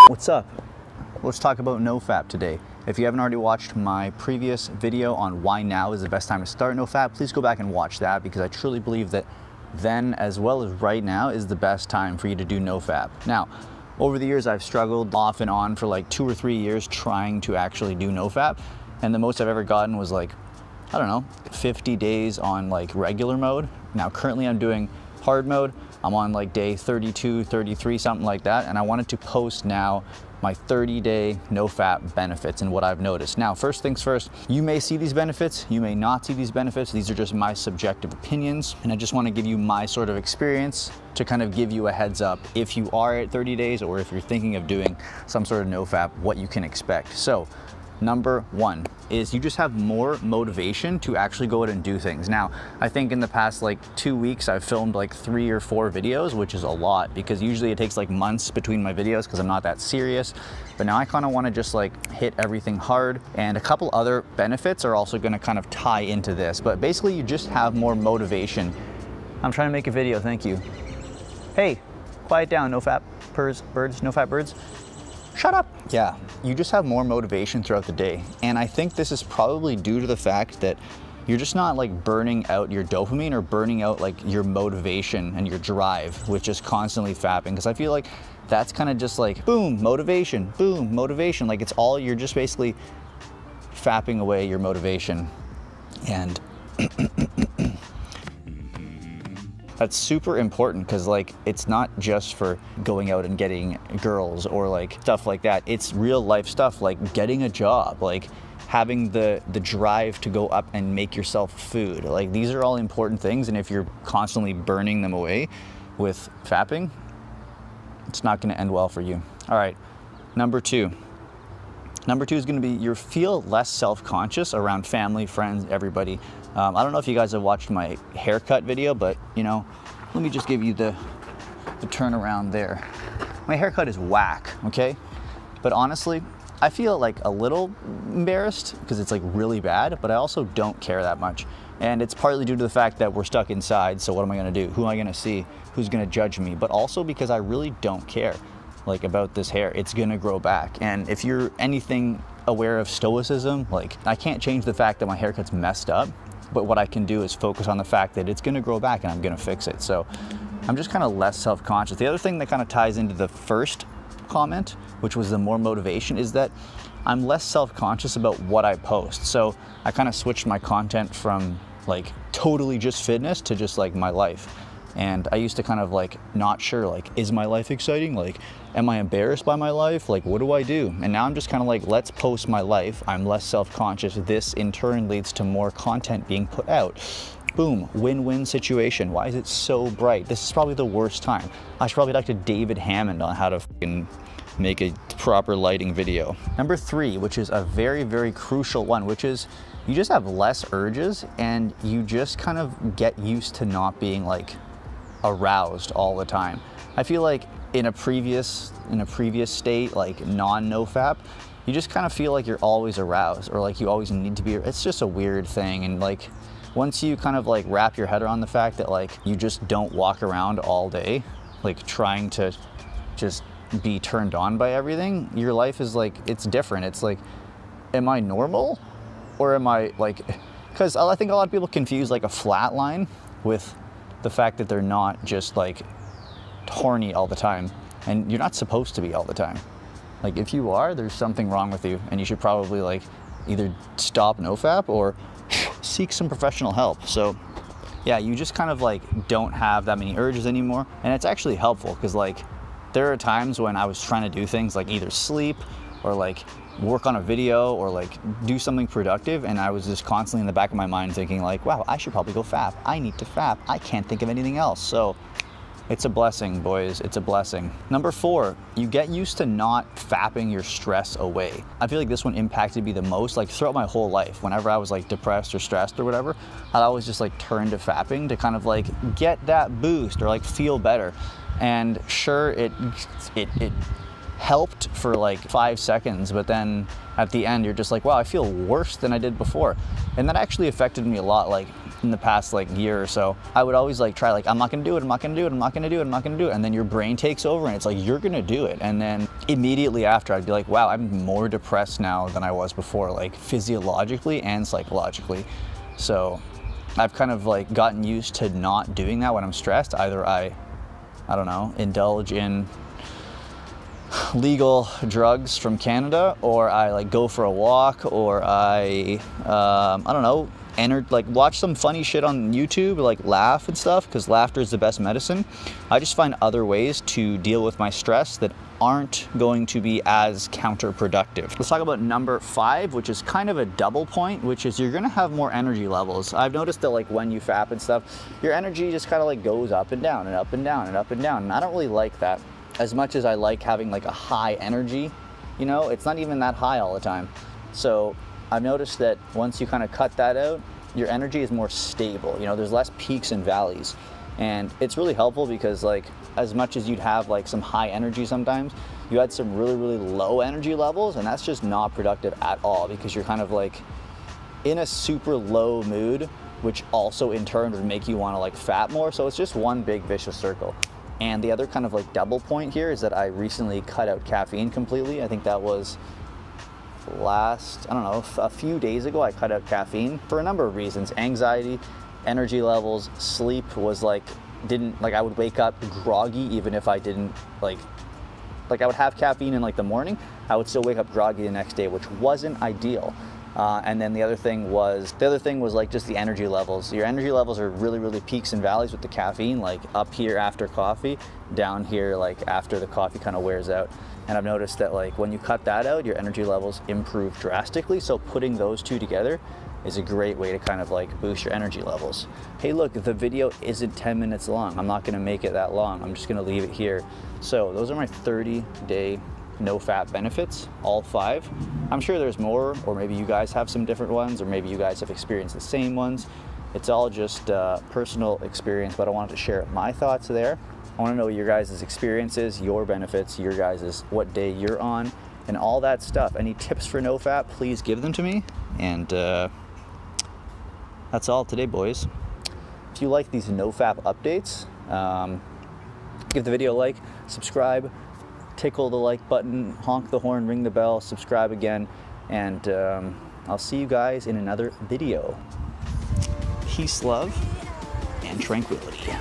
What's up? Let's talk about Nofap today. If you haven't already watched my previous video on why now is the best time to start Nofap, please go back and watch that, because I truly believe that then as well as right now is the best time for you to do Nofap. Now, over the years I've struggled off and on for like 2 or 3 years trying to actually do Nofap, and the most I've ever gotten was like, I don't know, 50 days on like regular mode. Now currently I'm doing hard mode. I'm on like day 32, 33, something like that, and I wanted to post now my 30-day Nofap benefits and what I've noticed. Now, first things first, you may see these benefits, you may not see these benefits. These are just my subjective opinions, and I just want to give you my sort of experience to kind of give you a heads up if you are at 30 days or if you're thinking of doing some sort of Nofap, what you can expect. So, number one is you just have more motivation to actually go out and do things. Now, I think in the past like 2 weeks, I've filmed like 3 or 4 videos, which is a lot because usually it takes like months between my videos because I'm not that serious. But now I kind of want to just like hit everything hard, and a couple other benefits are also going to kind of tie into this. But basically you just have more motivation. I'm trying to make a video, thank you. Hey, quiet down, Nofap birds, Nofap birds. Shut up. Yeah, you just have more motivation throughout the day. And I think this is probably due to the fact that you're just not like burning out your dopamine or burning out like your motivation and your drive with just constantly fapping. Because I feel like that's kind of just like boom, motivation, boom, motivation. Like it's all, you're just basically fapping away your motivation. And that's super important because like it's not just for going out and getting girls or like stuff like that. It's real life stuff like getting a job, like having the drive to go up and make yourself food. Like these are all important things, and if you're constantly burning them away with fapping, it's not going to end well for you. All right, number two. Number two is going to be you feel less self-conscious around family, friends, everybody. I don't know if you guys have watched my haircut video, but you know, let me just give you the turnaround there. My haircut is whack, okay? But honestly, I feel like a little embarrassed because it's like really bad, but I also don't care that much. And it's partly due to the fact that we're stuck inside, so what am I gonna do? Who am I gonna see? Who's gonna judge me? But also because I really don't care like about this hair. It's gonna grow back. And if you're anything aware of stoicism, like I can't change the fact that my haircut's messed up, but what I can do is focus on the fact that it's gonna grow back and I'm gonna fix it. So I'm just kind of less self-conscious. The other thing that kind of ties into the first comment, which was the more motivation, is that I'm less self-conscious about what I post. So I kind of switched my content from like totally just fitness to just like my life. And I used to kind of like not sure, like, is my life exciting? Like, am I embarrassed by my life? Like, what do I do? And now I'm just kind of like, let's post my life. I'm less self-conscious. This in turn leads to more content being put out. Boom, win-win situation. Why is it so bright? This is probably the worst time. I should probably talk to David Hammond on how to fucking make a proper lighting video. Number three, which is a very, very crucial one, which is you just have less urges and you just kind of get used to not being like aroused all the time. I feel like in a previous state, like non-Nofap, you just kind of feel like you're always aroused or like you always need to be. It's just a weird thing. And like once you kind of like wrap your head around the fact that like you just don't walk around all day like trying to just be turned on by everything, your life is like, it's different. It's like, am I normal or am I like, because I think a lot of people confuse like a flat line with the fact that they're not just like horny all the time, and you're not supposed to be all the time. Like if you are, there's something wrong with you and you should probably like either stop Nofap or seek some professional help. So yeah, you just kind of like don't have that many urges anymore, and it's actually helpful because like there are times when I was trying to do things like either sleep or like work on a video or like do something productive, and I was just constantly in the back of my mind thinking like, wow, I should probably go fap. I need to fap. I can't think of anything else. So it's a blessing, boys. It's a blessing. Number four, you get used to not fapping your stress away. I feel like this one impacted me the most. Like throughout my whole life, whenever I was like depressed or stressed or whatever, I'd always just like turn to fapping to kind of like get that boost or like feel better. And sure, it helped for like 5 seconds, but then at the end you're just like, wow, I feel worse than I did before. And that actually affected me a lot. Like in the past like year or so, I would always like try like, I'm not gonna do it, I'm not gonna do it, I'm not gonna do it, I'm not gonna do it. And then your brain takes over and it's like, you're gonna do it. And then immediately after I'd be like, wow, I'm more depressed now than I was before, like physiologically and psychologically. So I've kind of like gotten used to not doing that when I'm stressed. Either I don't know, indulge in legal drugs from Canada, or I like go for a walk, or I don't know, like watch some funny shit on YouTube, like laugh and stuff, because laughter is the best medicine. I just find other ways to deal with my stress that aren't going to be as counterproductive. Let's talk about number 5, which is kind of a double point, which is you're gonna have more energy levels. I've noticed that like when you fap and stuff, your energy just kind of like goes up and down and up and down and up and down. And I don't really like that. As much as I like having like a high energy, you know, it's not even that high all the time. So I've noticed that once you kind of cut that out, your energy is more stable. You know, there's less peaks and valleys. And it's really helpful because like, as much as you'd have like some high energy sometimes, you had some really, really low energy levels, and that's just not productive at all, because you're kind of like in a super low mood, which also in turn would make you want to like fat more. So it's just one big vicious circle. And the other kind of like double point here is that I recently cut out caffeine completely. I think that was I don't know, a few days ago. I cut out caffeine for a number of reasons. Anxiety, energy levels, sleep was like, I would wake up groggy even if I didn't like I would have caffeine in like the morning, I would still wake up groggy the next day, which wasn't ideal. And then the other thing was like just the energy levels. Your energy levels are really, really peaks and valleys with the caffeine, like up here after coffee, down here like after the coffee kind of wears out. And I've noticed that like when you cut that out, your energy levels improve drastically. So putting those two together is a great way to kind of like boost your energy levels. Hey, look, the video isn't 10 minutes long. I'm not gonna make it that long. I'm just gonna leave it here. So those are my 30-day no-fap benefits, all 5. I'm sure there's more, or maybe you guys have some different ones, or maybe you guys have experienced the same ones. It's all just personal experience, but I wanted to share my thoughts there. I wanna know your guys' experiences, your benefits, your guys' what day you're on, and all that stuff. Any tips for no-fap, please give them to me. And that's all today, boys. If you like these no-fap updates, give the video a like, subscribe, tickle the like button, honk the horn, ring the bell, subscribe again, and I'll see you guys in another video. Peace, love, and tranquility.